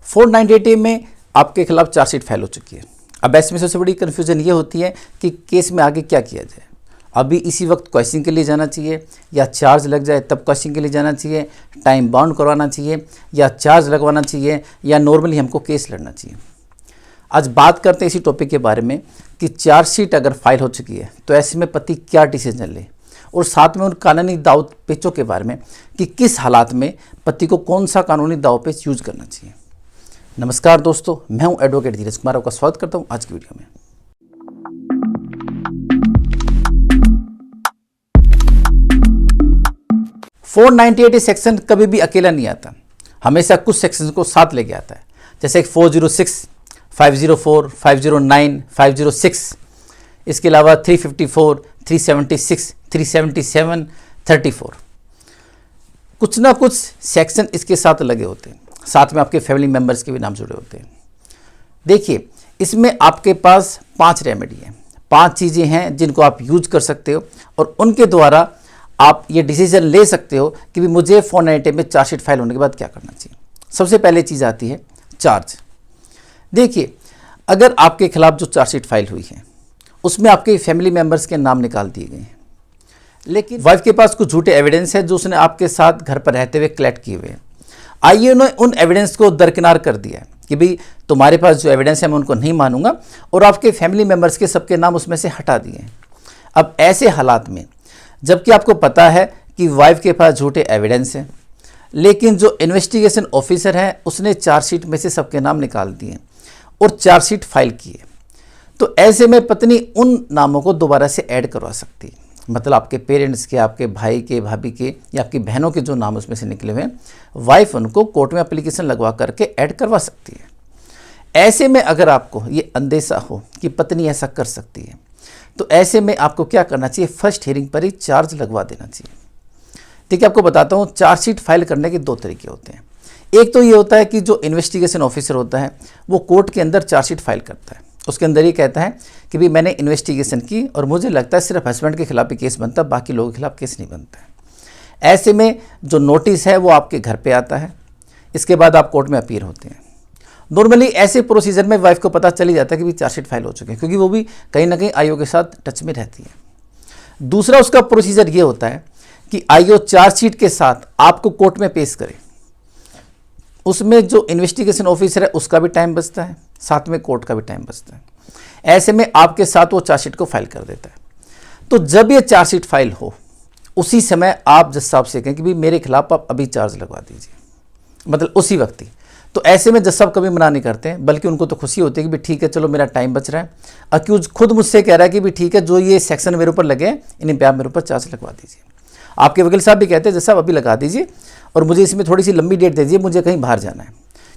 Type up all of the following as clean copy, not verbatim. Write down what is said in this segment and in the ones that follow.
498A में आपके खिलाफ चार्जशीट फाइल हो चुकी है। अब ऐसे में सबसे बड़ी कन्फ्यूजन ये होती है कि केस में आगे क्या किया जाए। अभी इसी वक्त क्वेश्चन के लिए जाना चाहिए या चार्ज लग जाए तब क्वेश्चन के लिए जाना चाहिए, टाइम बाउंड करवाना चाहिए या चार्ज लगवाना चाहिए या नॉर्मली हमको केस लड़ना चाहिए। आज बात करते हैं इसी टॉपिक के बारे में कि चार्जशीट अगर फाइल हो चुकी है तो ऐसे में पति क्या डिसीजन ले, और साथ में उन कानूनी दाव पेचों के बारे में कि किस हालात में पति को कौन सा कानूनी दाव पेच यूज करना चाहिए। नमस्कार दोस्तों, मैं हूं एडवोकेट धीरज कुमार, आपका स्वागत करता हूं आज की वीडियो में। फोर 498 सेक्शन कभी भी अकेला नहीं आता, हमेशा कुछ सेक्शन को साथ लेके आता है। जैसे 406, 504, 509, 506, इसके अलावा 354, 376, 377, 34, कुछ ना कुछ सेक्शन इसके साथ लगे होते हैं। साथ में आपके फैमिली मेंबर्स के भी नाम जुड़े होते हैं। देखिए, इसमें आपके पास 5 रेमेडी हैं, 5 चीज़ें हैं जिनको आप यूज कर सकते हो और उनके द्वारा आप ये डिसीजन ले सकते हो कि भी मुझे 498 में चार्जशीट फाइल होने के बाद क्या करना चाहिए। सबसे पहले चीज़ आती है चार्ज। देखिए, अगर आपके खिलाफ जो चार्जशीट फाइल हुई है उसमें आपके फैमिली मेंबर्स के नाम निकाल दिए गए हैं, लेकिन वाइफ के पास कुछ झूठे एविडेंस है जो उसने आपके साथ घर पर रहते हुए कलेक्ट किए हुए हैं। आइए उन एविडेंस को दरकिनार कर दिया है कि भाई तुम्हारे पास जो एविडेंस है मैं उनको नहीं मानूंगा, और आपके फैमिली मेंबर्स के सबके नाम उसमें से हटा दिए हैं। अब ऐसे हालात में जबकि आपको पता है कि वाइफ के पास झूठे एविडेंस हैं, लेकिन जो इन्वेस्टिगेशन ऑफिसर है उसने चार्जशीट में से सबके नाम निकाल दिए और चार्जशीट फाइल की है, तो ऐसे में पत्नी उन नामों को दोबारा से ऐड करवा सकती है। मतलब आपके पेरेंट्स के, आपके भाई के, भाभी के या आपकी बहनों के जो नाम उसमें से निकले हुए हैं, वाइफ उनको कोर्ट में एप्लीकेशन लगवा करके ऐड करवा सकती है। ऐसे में अगर आपको ये अंदेशा हो कि पत्नी ऐसा कर सकती है, तो ऐसे में आपको क्या करना चाहिए, फर्स्ट हियरिंग पर ही चार्ज लगवा देना चाहिए। देखिए, आपको बताता हूँ, चार्जशीट फाइल करने के 2 तरीके होते हैं। एक तो ये होता है कि जो इन्वेस्टिगेशन ऑफिसर होता है वो कोर्ट के अंदर चार्जशीट फाइल करता है। उसके अंदर ये कहता है कि भाई मैंने इन्वेस्टिगेशन की और मुझे लगता है सिर्फ हस्बैंड के खिलाफ ही केस बनता है, बाकी लोगों के खिलाफ केस नहीं बनता है। ऐसे में जो नोटिस है वो आपके घर पे आता है, इसके बाद आप कोर्ट में अपीयर होते हैं। नॉर्मली ऐसे प्रोसीजर में वाइफ को पता चल ही जाता है कि भाई चार्जशीट फाइल हो चुके हैं, क्योंकि वो भी कहीं ना कहीं आईओ के साथ टच में रहती है। दूसरा उसका प्रोसीजर ये होता है कि आईओ चार्जशीट के साथ आपको कोर्ट में पेश करे। उसमें जो इन्वेस्टिगेशन ऑफिसर है उसका भी टाइम बचता है, साथ में कोर्ट का भी टाइम बचता है। ऐसे में आपके साथ वो चार्जशीट को फाइल कर देता है। तो जब ये चार्जशीट फाइल हो उसी समय आप जज साहब से कहें कि भाई मेरे खिलाफ आप अभी चार्ज लगवा दीजिए, मतलब उसी वक्त ही। तो ऐसे में जज साहब कभी मना नहीं करते हैं, बल्कि उनको तो खुशी होती है कि भाई ठीक है, चलो मेरा टाइम बच रहा है। अक्यूज खुद मुझसे कह रहा है कि भाई ठीक है, जो ये सेक्शन मेरे ऊपर लगे इन्हें पे आप मेरे ऊपर चार्ज लगवा दीजिए। आपके वकील साहब भी कहते हैं जज साहब अभी लगा दीजिए और मुझे इसमें थोड़ी सी लंबी डेट दे दीजिए, मुझे कहीं बाहर जाना है,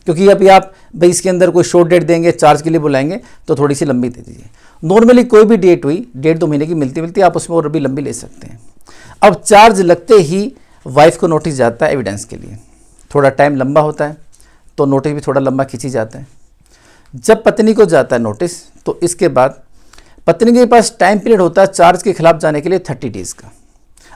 क्योंकि अभी आप भाई इसके अंदर कोई शॉर्ट डेट देंगे, चार्ज के लिए बुलाएंगे तो थोड़ी सी लंबी दे दीजिए। नॉर्मली कोई भी डेट हुई 1.5-2 महीने की मिलती आप उसमें और भी लंबी ले सकते हैं। अब चार्ज लगते ही वाइफ को नोटिस जाता है एविडेंस के लिए, थोड़ा टाइम लंबा होता है तो नोटिस भी थोड़ा लंबा खींची जाता है। जब पत्नी को जाता है नोटिस, तो इसके बाद पत्नी के पास टाइम पीरियड होता है चार्ज के खिलाफ जाने के लिए 30 डेज़ का।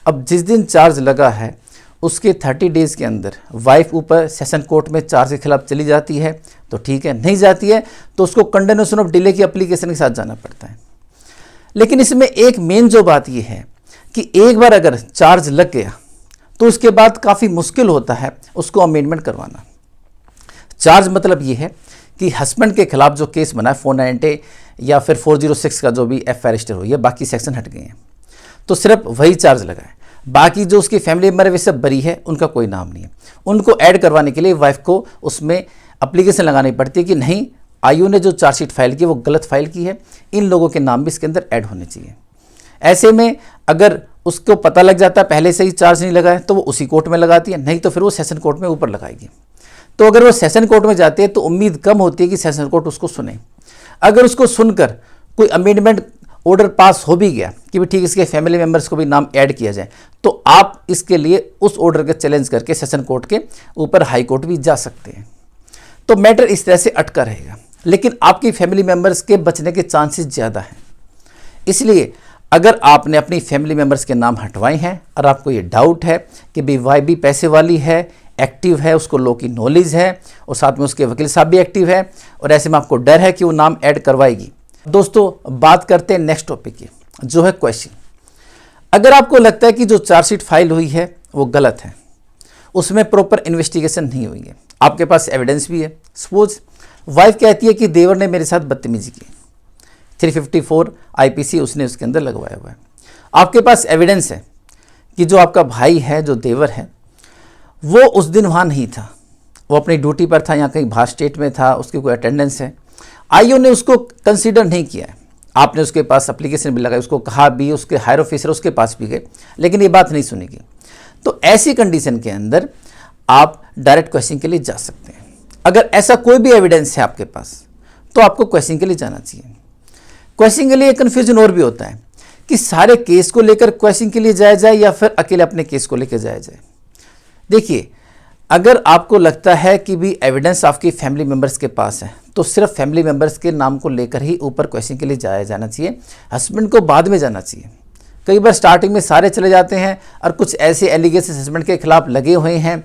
अब जिस दिन चार्ज लगा है उसके 30 डेज़ के अंदर वाइफ ऊपर सेशन कोर्ट में चार्ज के खिलाफ चली जाती है तो ठीक है, नहीं जाती है तो उसको कंडोनेशन ऑफ डिले की एप्लीकेशन के साथ जाना पड़ता है। लेकिन इसमें एक मेन जो बात यह है कि एक बार अगर चार्ज लग गया तो उसके बाद काफ़ी मुश्किल होता है उसको अमेंडमेंट करवाना। चार्ज मतलब ये है कि हस्बैंड के खिलाफ जो केस बना है 498 या फिर 406 का जो भी एफ रजिस्टर हुई है, बाकी सेक्शन हट गए हैं, तो सिर्फ वही चार्ज लगा है। बाकी जो उसकी फैमिली मेंबर वे सब बरी है, उनका कोई नाम नहीं है। उनको ऐड करवाने के लिए वाइफ को उसमें एप्लीकेशन लगानी पड़ती है कि नहीं, आईओ ने जो चार्जशीट फाइल की वो गलत फाइल की है, इन लोगों के नाम भी इसके अंदर ऐड होने चाहिए। ऐसे में अगर उसको पता लग जाता है पहले से ही चार्ज नहीं लगा है तो वो उसी कोर्ट में लगाती है, नहीं तो फिर वो सेशन कोर्ट में ऊपर लगाएगी। तो अगर वो सेशन कोर्ट में जाते हैं तो उम्मीद कम होती है कि सेशन कोर्ट उसको सुने। अगर उसको सुनकर कोई अमेंडमेंट ऑर्डर पास हो भी गया कि भी ठीक इसके फैमिली मेंबर्स को भी नाम ऐड किया जाए, तो आप इसके लिए उस ऑर्डर का चैलेंज करके सेशन कोर्ट के ऊपर हाई कोर्ट भी जा सकते हैं। तो मैटर इस तरह से अटका रहेगा, लेकिन आपकी फैमिली मेंबर्स के बचने के चांसेस ज़्यादा हैं। इसलिए अगर आपने अपनी फैमिली मेंबर्स के नाम हटवाए हैं और आपको ये डाउट है कि भाई वाइफ भी पैसे वाली है, एक्टिव है, उसको लॉ की नॉलेज है और साथ में उसके वकील साहब भी एक्टिव है और ऐसे में आपको डर है कि वो नाम ऐड करवाएगी। दोस्तों बात करते हैं नेक्स्ट टॉपिक की, जो है क्वेश्चन। अगर आपको लगता है कि जो चार्जशीट फाइल हुई है वो गलत है, उसमें प्रॉपर इन्वेस्टिगेशन नहीं हुई है, आपके पास एविडेंस भी है। सपोज वाइफ कहती है कि देवर ने मेरे साथ बदतमीजी की, 354 IPC उसने उसके अंदर लगवाया हुआ है। आपके पास एविडेंस है कि जो आपका भाई है, जो देवर है, वो उस दिन वहाँ नहीं था, वो अपनी ड्यूटी पर था या कहीं बाहर स्टेट में था, उसकी कोई अटेंडेंस है। आईओ ने उसको कंसीडर नहीं किया है, आपने उसके पास एप्लीकेशन भी लगाई, उसको कहा भी, उसके हायर ऑफिसर उसके पास भी गए, लेकिन ये बात नहीं सुनेगी। तो ऐसी कंडीशन के अंदर आप डायरेक्ट क्वेश्चन के लिए जा सकते हैं। अगर ऐसा कोई भी एविडेंस है आपके पास तो आपको क्वेश्चन के लिए जाना चाहिए। क्वेश्चन के लिए कन्फ्यूजन और भी होता है कि सारे केस को लेकर क्वेश्चन के लिए जाया जाए या फिर अकेले अपने केस को लेकर जाया जाए। देखिए, अगर आपको लगता है कि भी एविडेंस आपकी फैमिली मेंबर्स के पास है तो सिर्फ फैमिली मेंबर्स के नाम को लेकर ही ऊपर क्वेश्चन के लिए जाया जाना चाहिए, हस्बैंड को बाद में जाना चाहिए। कई बार स्टार्टिंग में सारे चले जाते हैं और कुछ ऐसे एलिगेशन हस्बैंड के खिलाफ लगे हुए हैं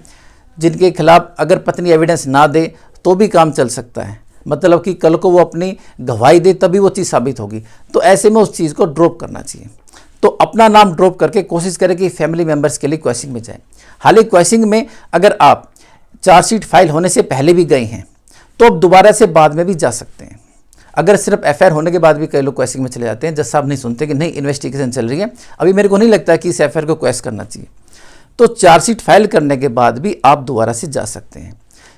जिनके खिलाफ अगर पत्नी एविडेंस ना दे तो भी काम चल सकता है, मतलब कि कल को वो अपनी गवाही दे तभी वो चीज़ साबित होगी। तो ऐसे में उस चीज़ को ड्रॉप करना चाहिए। तो अपना नाम ड्रॉप करके कोशिश करें कि फैमिली मेंबर्स के लिए क्वेश्चन में जाए। हालांकि क्वेश्चन में अगर आप चार्जशीट फाइल होने से पहले भी गए हैं तो अब दोबारा से बाद में भी जा सकते हैं। अगर सिर्फ FIR होने के बाद भी कई लोग क्वेश्चन में चले जाते हैं, जज साहब नहीं सुनते कि नहीं इन्वेस्टिगेशन चल रही है, अभी मेरे को नहीं लगता कि इस FIR को क्वेश्चन करना चाहिए, तो चार्जशीट फाइल करने के बाद भी आप दोबारा से जा सकते हैं।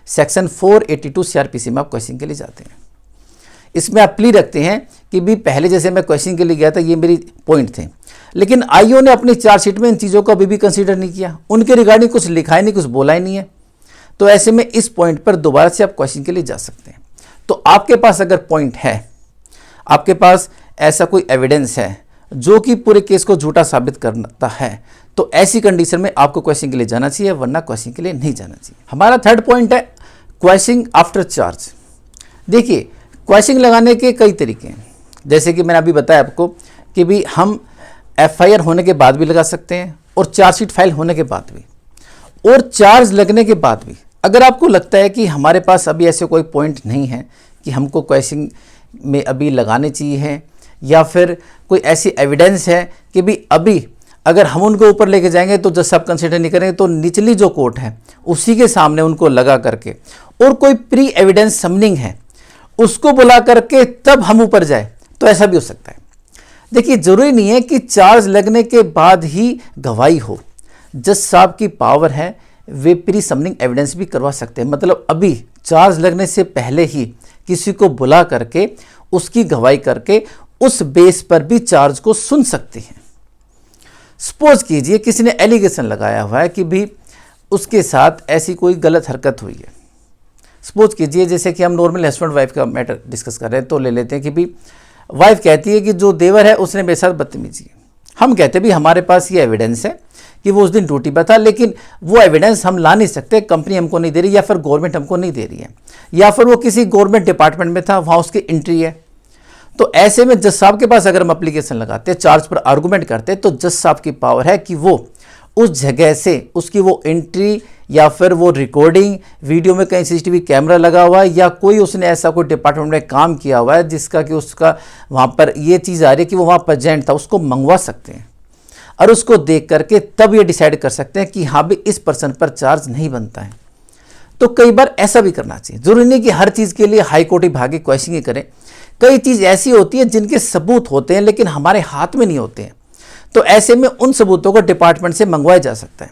सेक्शन 482 CRPC में आप क्वेश्चन के लिए जाते हैं। इसमें आप प्ली रखते हैं कि भी पहले जैसे मैं क्वेश्चन के लिए गया था, ये मेरी पॉइंट थे, लेकिन आईओ ने अपनी चार्जशीट में इन चीज़ों को अभी भी कंसीडर नहीं किया, उनके रिगार्डिंग कुछ लिखा ही नहीं, कुछ बोला ही नहीं है। तो ऐसे में इस पॉइंट पर दोबारा से आप क्वेश्चन के लिए जा सकते हैं। तो आपके पास अगर पॉइंट है, आपके पास ऐसा कोई एविडेंस है जो कि पूरे केस को झूठा साबित करता है, तो ऐसी कंडीशन में आपको क्वेश्चन के लिए जाना चाहिए, वरना क्वेश्चन के लिए नहीं जाना चाहिए। हमारा थर्ड पॉइंट है क्वेश्चन आफ्टर चार्ज। देखिए, क्वेश्चन लगाने के कई तरीके हैं, जैसे कि मैंने अभी बताया आपको कि भी हम FIR होने के बाद भी लगा सकते हैं और चार्जशीट फाइल होने के बाद भी, और चार्ज लगने के बाद भी। अगर आपको लगता है कि हमारे पास अभी ऐसे कोई पॉइंट नहीं है कि हमको क्वेश्चन में अभी लगाने चाहिए है, या फिर कोई ऐसी एविडेंस है कि भी अभी अगर हम उनको ऊपर लेके जाएंगे तो जज साहब कंसिडर नहीं करेंगे, तो निचली जो कोर्ट है उसी के सामने उनको लगा करके, और कोई प्री एविडेंस समनिंग है उसको बुला करके तब हम ऊपर जाए, तो ऐसा भी हो सकता है। देखिए, जरूरी नहीं है कि चार्ज लगने के बाद ही गवाही हो। जज साहब की पावर है, वे प्री समनिंग एविडेंस भी करवा सकते हैं, मतलब अभी चार्ज लगने से पहले ही किसी को बुला करके उसकी गवाही करके उस बेस पर भी चार्ज को सुन सकते हैं। सपोज कीजिए किसी ने एलिगेशन लगाया हुआ है कि भी उसके साथ ऐसी कोई गलत हरकत हुई है। सपोज कीजिए जैसे कि हम नॉर्मल हस्बैंड वाइफ का मैटर डिस्कस कर रहे हैं, तो ले लेते हैं कि भी वाइफ कहती है कि जो देवर है उसने मेरे साथ बदतमीजी की। हम कहते भी हमारे पास ये एविडेंस है कि वो उस दिन ड्यूटी पर था, लेकिन वो एविडेंस हम ला नहीं सकते, कंपनी हमको नहीं दे रही या फिर गवर्नमेंट हमको नहीं दे रही है, या फिर वो किसी गवर्नमेंट डिपार्टमेंट में था, वहाँ उसकी एंट्री है। तो ऐसे में जज साहब के पास अगर हम एप्लीकेशन लगाते हैं, चार्ज पर आर्गूमेंट करते हैं, तो जज साहब की पावर है कि वो उस जगह से उसकी वो एंट्री या फिर वो रिकॉर्डिंग वीडियो में कहीं CCTV कैमरा लगा हुआ है या कोई उसने ऐसा कोई डिपार्टमेंट में काम किया हुआ है जिसका कि उसका वहाँ पर ये चीज़ आ रही है कि वो वहाँ प्रेजेंट था, उसको मंगवा सकते हैं और उसको देख करके तब ये डिसाइड कर सकते हैं कि हाँ भी इस पर्सन पर चार्ज नहीं बनता है। तो कई बार ऐसा भी करना चाहिए, जरूरी नहीं कि हर चीज़ के लिए हाई कोर्ट ही भागे क्वेश्चन ही करें। कई चीज़ ऐसी होती है जिनके सबूत होते हैं लेकिन हमारे हाथ में नहीं होते हैं, तो ऐसे में उन सबूतों को डिपार्टमेंट से मंगवाया जा सकता है।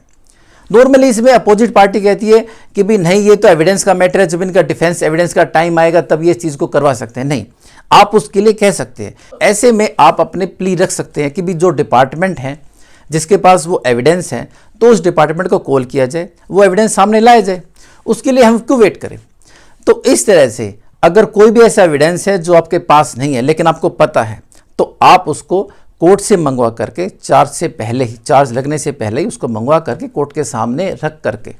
नॉर्मली इसमें अपोजिट पार्टी कहती है कि भी नहीं ये तो एविडेंस का मैटर है, जब इनका डिफेंस एविडेंस का टाइम आएगा तब ये चीज़ को करवा सकते हैं। नहीं, आप उसके लिए कह सकते हैं। ऐसे में आप अपने प्ली रख सकते हैं कि भी जो डिपार्टमेंट है जिसके पास वो एविडेंस है तो उस डिपार्टमेंट को कॉल किया जाए, वो एविडेंस सामने लाया जाए, उसके लिए हम क्यों वेट करें। तो इस तरह से अगर कोई भी ऐसा एविडेंस है जो आपके पास नहीं है लेकिन आपको पता है, तो आप उसको कोर्ट से मंगवा करके चार्ज से पहले ही, चार्ज लगने से पहले ही उसको मंगवा करके कोर्ट के सामने रख करके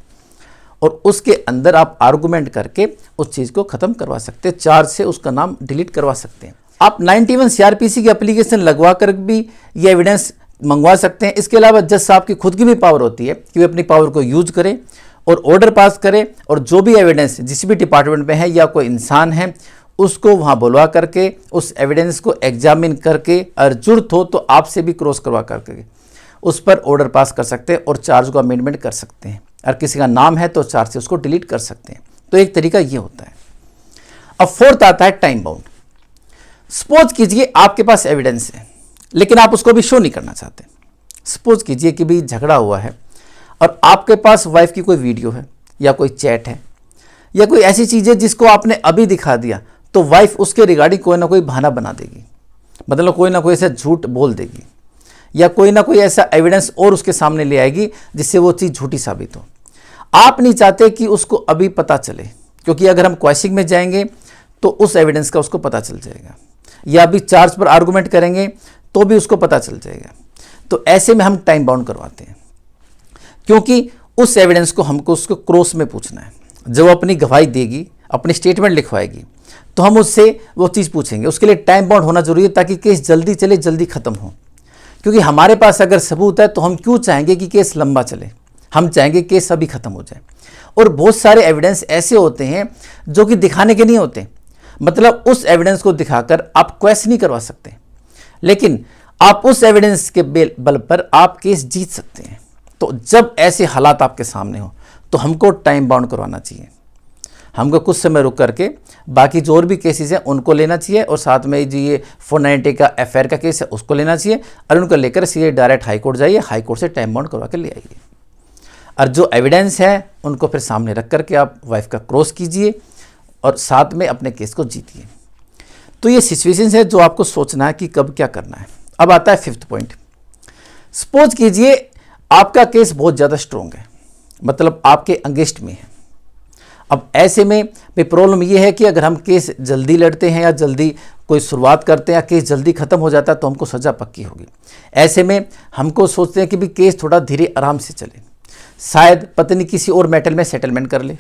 और उसके अंदर आप आर्गूमेंट करके उस चीज़ को ख़त्म करवा सकते हैं, चार्ज से उसका नाम डिलीट करवा सकते हैं। आप 91 CRPC की एप्लीकेशन लगवा कर भी ये एविडेंस मंगवा सकते हैं। इसके अलावा जज साहब की खुद की भी पावर होती है कि वे अपनी पावर को यूज करें और ऑर्डर पास करे और जो भी एविडेंस जिस भी डिपार्टमेंट में है या कोई इंसान है उसको वहाँ बुलवा करके उस एविडेंस को एग्जामिन करके और जरूरत हो तो आपसे भी क्रॉस करवा करके उस पर ऑर्डर पास कर सकते हैं और चार्ज को अमेंडमेंट कर सकते हैं। और किसी का नाम है तो चार्ज से उसको डिलीट कर सकते हैं। तो एक तरीका ये होता है। अब फोर्थ आता है टाइम बाउंड। सपोज कीजिए आपके पास एविडेंस है लेकिन आप उसको भी शो नहीं करना चाहते। सपोज कीजिए कि भी झगड़ा हुआ है और आपके पास वाइफ की कोई वीडियो है या कोई चैट है या कोई ऐसी चीज़ है जिसको आपने अभी दिखा दिया तो वाइफ उसके रिगार्डिंग कोई ना कोई बहाना बना देगी, मतलब कोई ना कोई ऐसा झूठ बोल देगी या कोई ना कोई ऐसा एविडेंस और उसके सामने ले आएगी जिससे वो चीज़ झूठी साबित हो। आप नहीं चाहते कि उसको अभी पता चले, क्योंकि अगर हम क्वेश्चनिंग में जाएंगे तो उस एविडेंस का उसको पता चल जाएगा, या अभी चार्ज पर आर्गूमेंट करेंगे तो भी उसको पता चल जाएगा। तो ऐसे में हम टाइम बाउंड करवाते हैं, क्योंकि उस एविडेंस को हमको उसको क्रॉस में पूछना है। जब वो अपनी गवाही देगी, अपनी स्टेटमेंट लिखवाएगी, तो हम उससे वो चीज़ पूछेंगे। उसके लिए टाइम बाउंड होना जरूरी है ताकि केस जल्दी चले, जल्दी खत्म हो। क्योंकि हमारे पास अगर सबूत है तो हम क्यों चाहेंगे कि केस लंबा चले, हम चाहेंगे केस अभी खत्म हो जाए। और बहुत सारे एविडेंस ऐसे होते हैं जो कि दिखाने के नहीं होते, मतलब उस एविडेंस को दिखाकर आप क्वेश्चन नहीं करवा सकते, लेकिन आप उस एविडेंस के बल पर आप केस जीत सकते हैं। तो जब ऐसे हालात आपके सामने हो तो हमको टाइम बाउंड करवाना चाहिए। हमको कुछ समय रुक करके बाकी जो और भी केसेस हैं उनको लेना चाहिए, और साथ में जो ये 490 का एफआईआर का केस है उसको लेना चाहिए, और उनको लेकर सीधे डायरेक्ट हाई कोर्ट जाइए, हाई कोर्ट से टाइम बाउंड करवा के ले आइए। और जो एविडेंस है उनको फिर सामने रख करके आप वाइफ का क्रॉस कीजिए और साथ में अपने केस को जीतिए। तो ये सिचुएशन है जो आपको सोचना है कि कब क्या करना है। अब आता है फिफ्थ पॉइंट। सपोज कीजिए आपका केस बहुत ज़्यादा स्ट्रॉन्ग है, मतलब आपके अगेंस्ट में है। अब ऐसे में भी प्रॉब्लम ये है कि अगर हम केस जल्दी लड़ते हैं या जल्दी कोई शुरुआत करते हैं या केस जल्दी ख़त्म हो जाता है तो हमको सज़ा पक्की होगी। ऐसे में हमको सोचते हैं कि भी केस थोड़ा धीरे आराम से चले, शायद पत्नी किसी और मैटर में सेटलमेंट कर ले,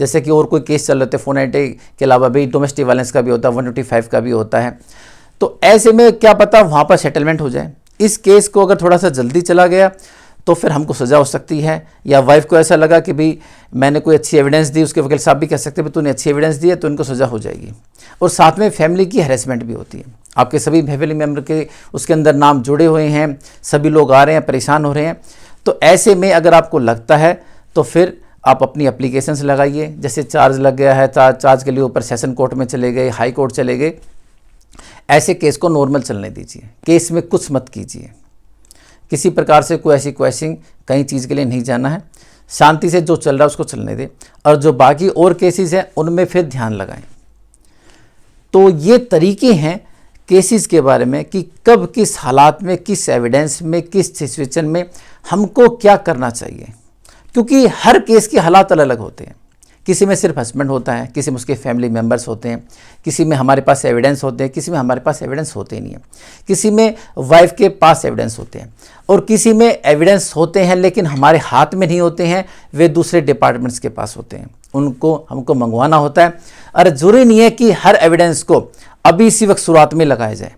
जैसे कि और कोई केस चल रहे थे 490 के अलावा भी डोमेस्टिक वायलेंस का भी होता है, 125 का भी होता है। तो ऐसे में क्या पता वहाँ पर सेटलमेंट हो जाए। इस केस को अगर थोड़ा सा जल्दी चला गया तो फिर हमको सज़ा हो सकती है, या वाइफ को ऐसा लगा कि भाई मैंने कोई अच्छी एविडेंस दी, उसके वकील साहब भी कह सकते हैं तूने अच्छी एविडेंस दी है तो इनको सज़ा हो जाएगी। और साथ में फैमिली की हैरेसमेंट भी होती है, आपके सभी फैमिली मेम्बर के उसके अंदर नाम जुड़े हुए हैं, सभी लोग आ रहे हैं, परेशान हो रहे हैं। तो ऐसे में अगर आपको लगता है तो फिर आप अपनी एप्लीकेशंस लगाइए। जैसे चार्ज लग गया है, चार्ज के लिए ऊपर सेशन कोर्ट में चले गए, हाई कोर्ट चले गए, ऐसे केस को नॉर्मल चलने दीजिए। केस में कुछ मत कीजिए, किसी प्रकार से कोई ऐसी क्वेश्चनिंग कहीं चीज़ के लिए नहीं जाना है। शांति से जो चल रहा है उसको चलने दें, और जो बाकी और केसेस हैं उनमें फिर ध्यान लगाएं। तो ये तरीके हैं केसेस के बारे में कि कब किस हालात में, किस एविडेंस में, किस सिचुएशन में हमको क्या करना चाहिए। क्योंकि हर केस के हालात अलग अलग होते हैं। किसी में सिर्फ हस्बैंड होता है, किसी में उसके फैमिली मेम्बर्स होते हैं, किसी में हमारे पास एविडेंस होते हैं, किसी में हमारे पास एविडेंस होते ही नहीं है, किसी में वाइफ के पास एविडेंस होते हैं, और किसी में एविडेंस होते हैं लेकिन हमारे हाथ में नहीं होते हैं, वे दूसरे डिपार्टमेंट्स के पास होते हैं, उनको हमको मंगवाना होता है। और ज़रूरी नहीं है कि हर एविडेंस को अभी इसी वक्त शुरुआत में लगाया जाए।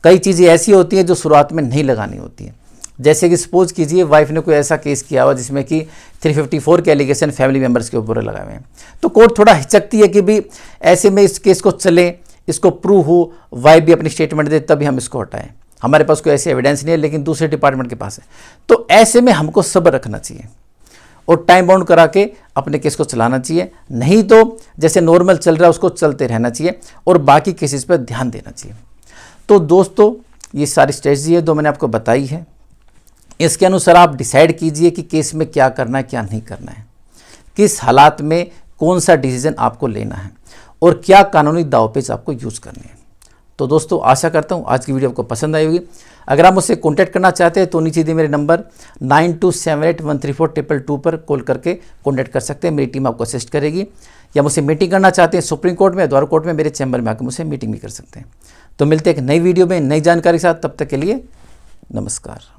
कई चीज़ें ऐसी होती हैं जो शुरुआत में नहीं लगानी होती हैं। जैसे कि सपोज कीजिए वाइफ ने कोई ऐसा केस किया हुआ जिसमें कि 354 के एलिगेशन फैमिली मेम्बर्स के ऊपर लगाए हुए हैं, तो कोर्ट थोड़ा हिचकती है कि भी ऐसे में इस केस को चले, इसको प्रूव हो, वाइफ भी अपनी स्टेटमेंट दे, तभी हम इसको हटाएं। हमारे पास कोई ऐसी एविडेंस नहीं है लेकिन दूसरे डिपार्टमेंट के पास है। तो ऐसे में हमको सब्र रखना चाहिए और टाइम बाउंड करा के अपने केस को चलाना चाहिए। नहीं तो जैसे नॉर्मल चल रहा है उसको चलते रहना चाहिए और बाकी केसेस पर ध्यान देना चाहिए। तो दोस्तों ये सारी स्ट्रेटजी है जो मैंने आपको बताई है, इसके अनुसार आप डिसाइड कीजिए कि केस में क्या करना है, क्या नहीं करना है, किस हालात में कौन सा डिसीजन आपको लेना है और क्या कानूनी दावपेच आपको यूज़ करने हैं। तो दोस्तों आशा करता हूँ आज की वीडियो आपको पसंद आई होगी। अगर आप मुझसे कॉन्टैक्ट करना चाहते हैं तो नीचे दिए मेरे नंबर 9278134222 पर कॉल करके कॉन्टैक्ट कर सकते हैं। मेरी टीम आपको असिस्ट करेगी। या मुझसे मीटिंग करना चाहते हैं सुप्रीम कोर्ट में, द्वार कोर्ट में, मेरे चैम्बर में आकर मुझसे मीटिंग भी कर सकते हैं। तो मिलते हैं एक नई वीडियो में नई जानकारी के साथ, तब तक के लिए नमस्कार।